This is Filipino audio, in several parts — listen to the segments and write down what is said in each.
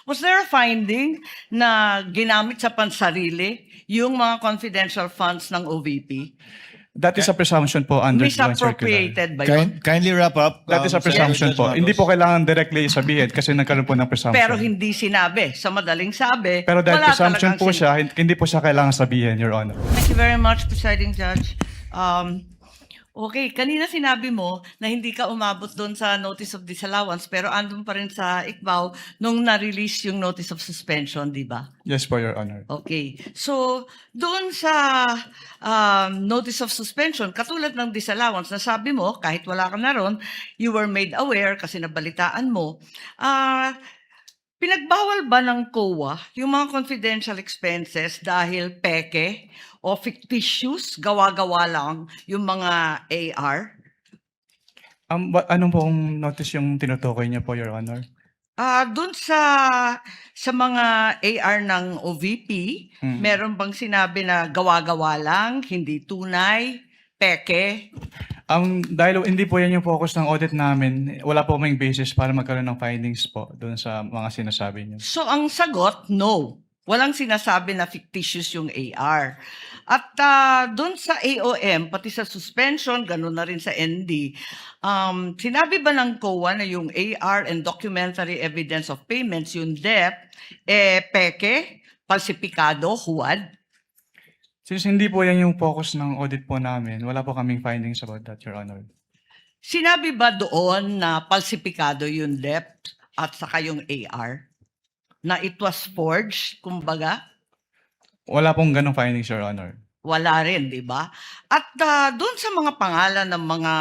Was there a finding na ginamit sa pansarili yung mga confidential funds ng OVP? That is a presumption po under joint circular. Misappropriated ba yun? Kindly wrap up. That is a presumption po. Hindi po kailangan directly sabihin kasi nagkaroon po ng presumption. Pero hindi sinabi. Sa madaling sabi, Pero dahil wala presumption talagang po siya, hindi po siya kailangan sabihin, Your Honor. Thank you very much, Presiding Judge. Okay, kanina sinabi mo na hindi ka umabot doon sa notice of disallowance pero andun pa rin sa ICBAO nung na-release yung notice of suspension, di ba? Yes po, Your Honor. Okay. So, doon sa notice of suspension, katulad ng disallowance, nasabi mo, kahit wala ka na ron, you were made aware kasi nabalitaan mo, pinagbawal ba ng COA yung mga confidential expenses dahil peke o fictitious, gawa-gawa lang yung mga AR? Anong pong notice yung tinutukoy niya po, Your Honor? Doon sa mga AR ng OVP, meron bang sinabi na gawa-gawa lang, hindi tunay, peke? Dahil hindi po yan yung focus ng audit namin, wala po kaming basis para magkaroon ng findings po doon sa mga sinasabi niyo. So ang sagot, no. Walang sinasabi na fictitious yung AR. At doon sa AOM, pati sa suspension, gano'n na rin sa ND, sinabi ba ng COA na yung AR and documentary evidence of payments, yung DEP, peke, falsipikado, huwad? Since hindi po yan yung focus ng audit po namin, wala po kaming findings about that, Your Honor. Sinabi ba doon na falsipikado yung DEP at saka yung AR? Na it was forged, kumbaga? Wala pong ganong findings, Your Honor. Wala rin, di ba? At doon sa mga pangalan ng mga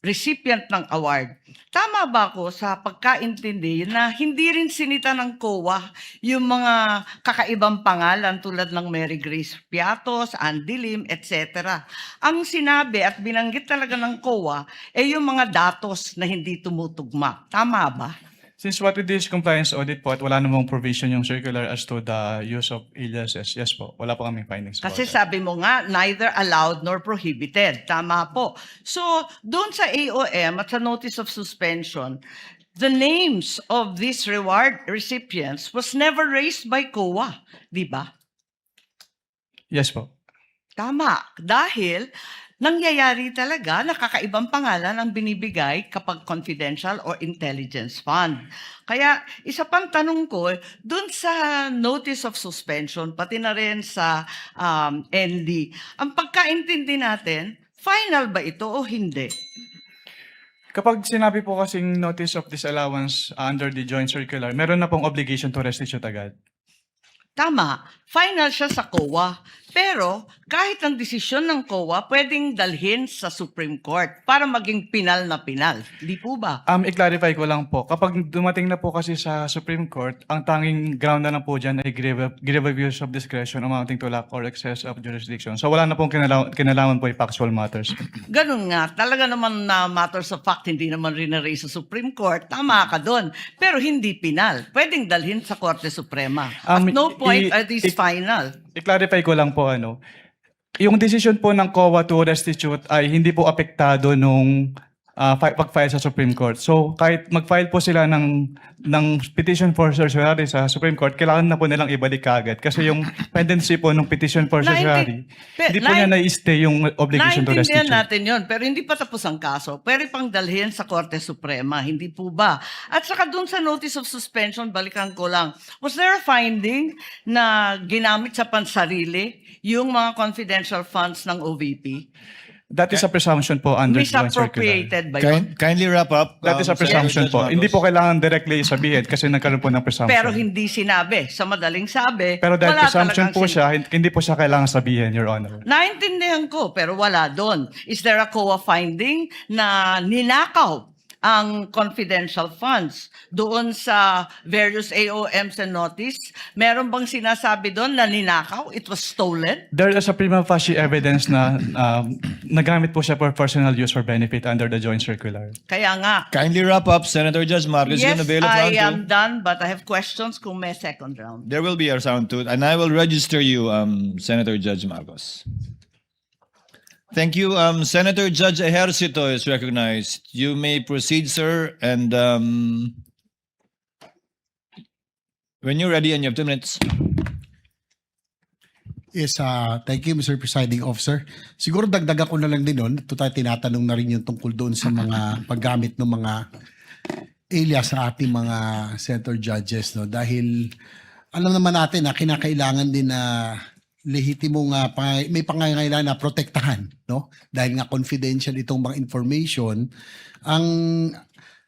recipient ng award, tama ba ako sa pagkaintindi na hindi rin sinita ng COA yung mga kakaibang pangalan tulad ng Mary Grace Piatos, Andy Lim, etc. Ang sinabi at binanggit talaga ng COA ay yung mga datos na hindi tumutugma. Tama ba? Since what we did is compliance audit po at wala namang provision yung circular as to the use of aliases, yes po, wala po kaming findings Kasi about that. sabi mo nga, neither allowed nor prohibited. Tama po. So, doon sa AOM at sa notice of suspension, the names of these reward recipients was never raised by COA. Di ba? Yes po. Tama. Dahil nangyayari talaga na kakaibang pangalan ang binibigay kapag confidential or intelligence fund. Kaya isa pang tanong ko, dun sa notice of suspension, pati na rin sa ND, ang pagkaintindi natin, final ba ito o hindi? Kapag sinabi po kasing notice of disallowance under the joint circular, meron na pong obligation to restitute agad. Tama, final siya sa COA. Pero kahit ang desisyon ng COA, pwedeng dalhin sa Supreme Court para maging pinal na pinal. Di po ba? I-clarify ko lang po, kapag dumating na po kasi sa Supreme Court, ang tanging ground na lang po dyan ay grave abuse of discretion amounting to lack or excess of jurisdiction. So wala na pong kinalaman po yung factual matters. Ganun nga, talaga naman na matters of fact, hindi naman rin na-raise sa Supreme Court. Tama ka doon. Pero hindi pinal. Pwedeng dalhin sa Korte Suprema. At no point are these final. I-clarify ko lang po, yung decision po ng COA to restitute ay hindi po apektado nung pag-file sa Supreme Court. So kahit mag-file po sila ng petition for certiorari sa Supreme Court, kailangan na po nilang ibalik kaagad. Kasi yung pendency po ng petition for certiorari, hindi po niya na-stay yung obligation to Naintindihan restitute. natin yon, pero hindi pa tapos ang kaso. Pwede pang dalhin sa Korte Suprema, hindi po ba? At saka dun sa notice of suspension, balikan ko lang, was there a finding na ginamit sa pansarili yung mga confidential funds ng OVP? That is a presumption po under joint circular. Misappropriated ba yun? Kindly wrap up. That is a presumption po. Hindi po kailangan directly sabihin kasi nagkaroon po ng presumption. Pero hindi sinabi. Sa madaling sabi, Pero dahil wala presumption talagang po siya, hindi po siya kailangan sabihin, Your Honor. Naintindihan ko, pero wala doon. Is there a COA finding na ninakaw ang confidential funds doon sa various AOMs and notice? Meron bang sinasabi doon na ninakaw? It was stolen? There is a prima facie evidence na nagamit po siya for personal use or benefit under the joint circular. Kaya nga. Kindly wrap up, Senator Judge Marcos. Yes, You're gonna bail us round I two. am done, but I have questions kung may second round. There will be a round two, and I will register you, Senator Judge Marcos. Thank you. Senator Judge Ejercito is recognized. You may proceed, sir, and When you're ready and you have 2 minutes. Yes, thank you, Mr. Presiding Officer. Siguro dagdagan ko na lang din nun. Ito tayo tinatanong na rin yung tungkol doon sa mga paggamit ng mga alias sa ating mga senator judges. No? Dahil alam naman natin na kinakailangan din na lehitimong may pangangailangan na protektahan. No? Dahil nga confidential itong mga information. Ang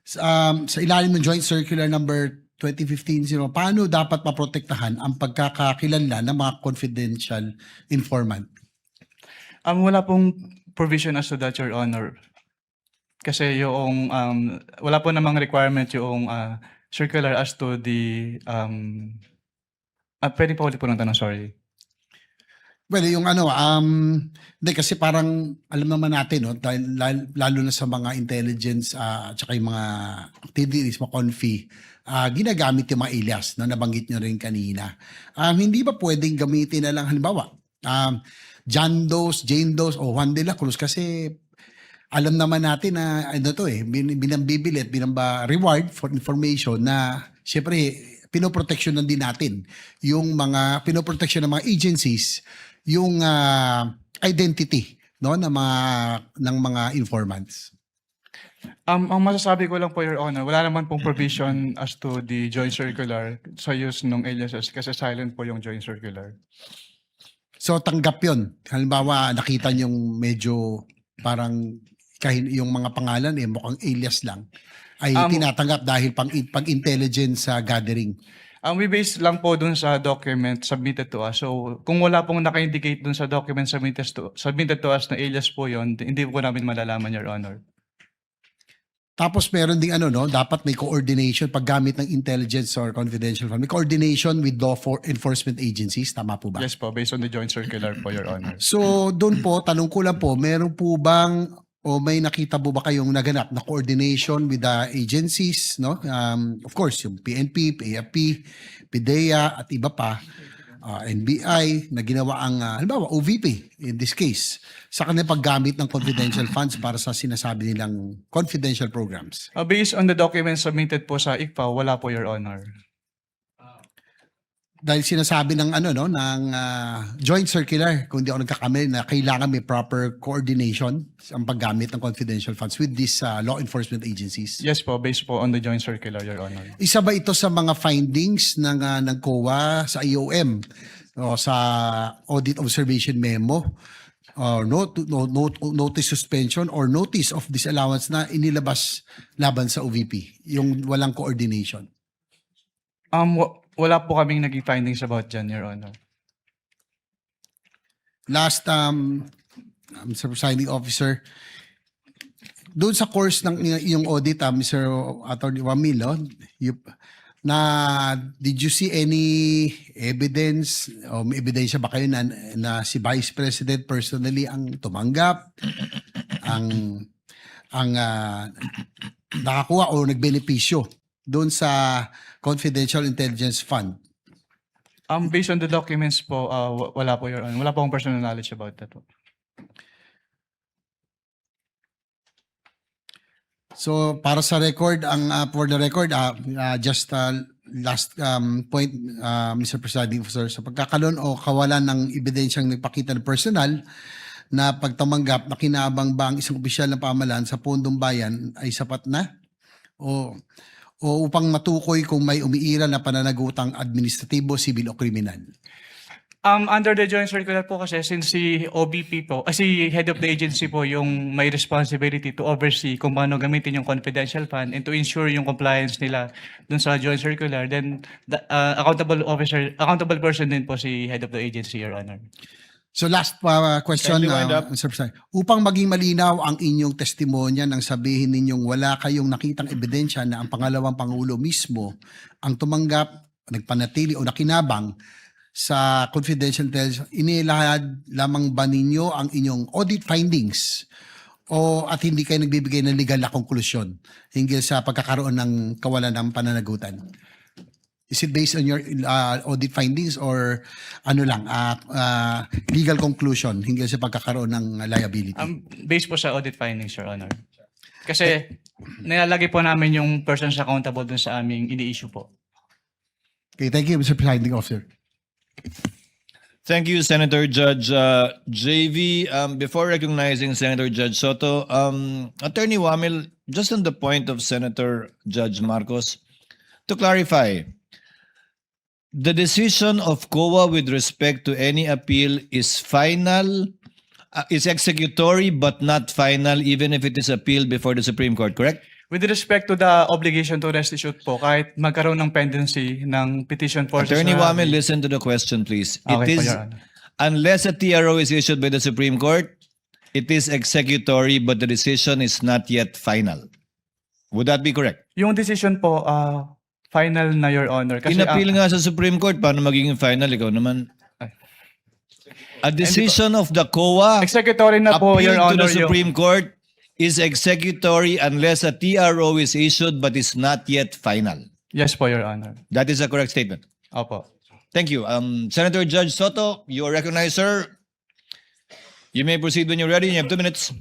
sa ilalim ng Joint Circular Number 2015-0, paano dapat maprotektahan ang pagkakakilanlan ng mga confidential informant? Wala pong provision as to that, Your Honor. Kasi yung wala po namang requirement yung circular as to the pwede po ulit po ng tanong, sorry. Well, yung hindi kasi parang alam naman natin, no, dahil lalo na sa mga intelligence at saka yung mga activities, mga confi, ginagamit yung mga alias na nabanggit nyo rin kanina. Hindi ba pwedeng gamitin na lang halimbawa, John Doe, Jane Doe o Juan de la Cruz kasi alam naman natin na binambibilit, reward for information na syempre pinoproteksyonan din natin yung mga pinoproteksyon ng mga agencies yung identity no ng mga informants. Ang masasabi ko lang po, Your Honor, wala naman pong provision as to the joint circular sa use ng aliases kasi silent po yung joint circular. So tanggap yun. Halimbawa nakita niyong medyo parang yung mga pangalan mukhang alias lang ay tinatanggap dahil pang intelligence gathering. We base lang po dun sa document submitted to us. So, kung wala pong naka-indicate dun sa document submitted to us na alias po yon, hindi po namin malalaman, Your Honor. Tapos meron ding dapat may coordination paggamit ng intelligence or confidential fund. May coordination with law enforcement agencies, tama po ba? Yes po, based on the joint circular po, Your Honor. So, doon po, tanong ko lang po, meron po bang o may nakita po ba kayong naganap na coordination with the agencies, no? Of course, yung PNP, PAP, PDEA at iba pa, NBI na ginawa ang halimbawa OVP in this case sa kanilang paggamit ng confidential funds para sa sinasabi nilang confidential programs. Based on the documents submitted po sa ICPA, wala po, Your Honor. Dahil sinasabi ng ng joint circular, kung di ako nagkakamali, na kailangan may proper coordination ang paggamit ng confidential funds with these law enforcement agencies. Yes po, based po on the joint circular, Your Honor. Isa ba ito sa mga findings ng COA sa IOM o sa audit observation memo or notice suspension or notice of disallowance na inilabas laban sa OVP, yung walang coordination? Wala po kaming naging findings about dyan, Your Honor. Last, Mr. Presiding Officer, doon sa course ng iyong audit, Mr. Attorney Wamilo, did you see any evidence o may ebidensya ba kayo na si Vice President personally ang tumanggap, ang nakakuha o nagbenepisyo doon sa Confidential Intelligence Fund? Based on the documents po, wala po, Your Honor. Wala po akong personal knowledge about that po. So para sa record, for the record, just last point, Mr. Presiding Officer, sa pagkakaroon o kawalan ng ebidensyang nagpakita ng personal na pagtamanggap na kinabang ba ang isang opisyal ng pamahalaan sa pondong bayan ay sapat na? O upang matukoy kung may umiira na pananagutang administratibo, sibil o kriminal? Under the joint circular po kasi since si OBP po, si head of the agency po yung may responsibility to oversee kung paano gamitin yung confidential fund and to ensure yung compliance nila dun sa joint circular, then the accountable person din po si head of the agency, Your Honor. So last question, Kindly wind up. Mr. President. Upang maging malinaw ang inyong testimonya nang sabihin ninyong wala kayong nakitang ebidensya na ang pangalawang Pangulo mismo ang tumanggap, nagpanatili o nakinabang sa confidential intelligence, inilahad lamang ba ninyo ang inyong audit findings at hindi kayo nagbibigay ng legal na konklusyon hinggil sa pagkakaroon ng kawalan ng pananagutan? Is it based on your audit findings or legal conclusion hinggil sa pagkakaroon ng liability? Based po sa audit findings, Your Honor. Kasi nilalagay po namin yung persons accountable dun sa aming ini-issue po. Okay, thank you, Mr. Presiding Officer. Thank you, Senator Judge JV. Before recognizing Senator Judge Soto, Attorney Wamil, just on the point of Senator Judge Marcos, to clarify, the decision of COA with respect to any appeal is final, is executory but not final even if it is appealed before the Supreme Court, correct? With respect to the obligation to restitute po, kahit magkaroon ng pendency ng petition for Attorney certiorari- Wamil, listen to the question, please. Okay It po, is, Your Honor. unless a TRO is issued by the Supreme Court, it is executory but the decision is not yet final. Would that be correct? Yung decision po, final na, Your Honor. Kasi Inappeal nga sa Supreme Court, paano magiging final? Ikaw naman. A decision of the COA executory na po, Your appealed to Honor. the Supreme Court is executory unless a TRO is issued but is not yet final. Yes po, Your Honor. That is a correct statement. Opo. Thank you. Senator Judge Soto, you are recognized, sir. You may proceed when you're ready. You have 2 minutes.